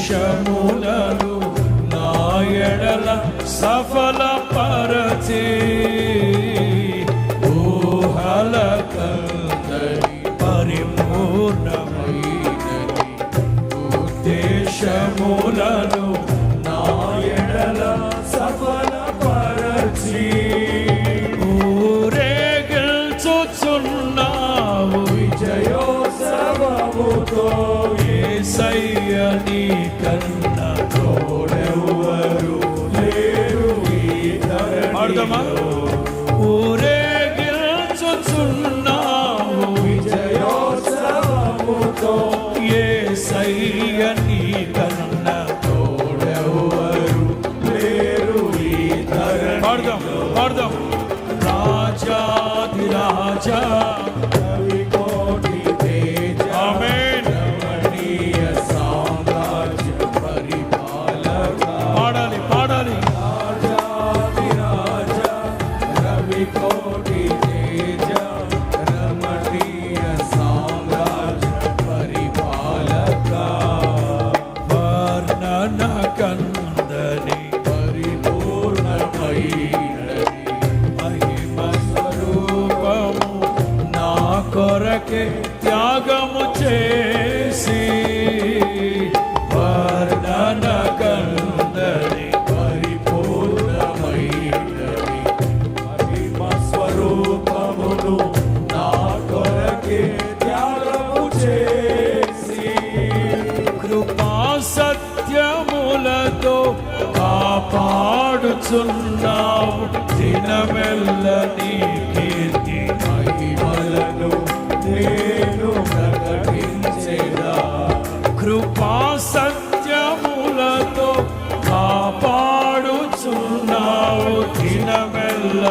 ఉద్దేశములను నా ఎడల సఫలపరచి ఊహల కందని పరిపూర్ణమైనది ఉద్దేశములను నా ఎడల సఫలపరచి ఊరేగిల్చుచున్నావు విజయోత్సవముతో యేసయ్య నీ కన్నా తోడెవ్వరు లేరు ఈ ధరణిలో. ఊరేగిల్చుచున్నావు విజయోత్సవముతో యేసయ్య నీ కన్నా తోడెవ్వరు లేరు ఈ ధరణిలో. రాజాధిరాజా కందని పరిపూర్ణమైనది మహిమ స్వరూపము నా కొరకే త్యాగము చేసి వర్ణన కందని పరిపూర్ణమైనది మహిమ స్వరూపమును నా కొరకే త్యాగము చేసి కృపా సత్యములతో కాపాడుచున్నావు దినమెల్ల నీ కీర్తి మహిమలను నేను ప్రకటించెదా. కృపా సత్యములతో కాపాడుచున్నావు దినమెల్ల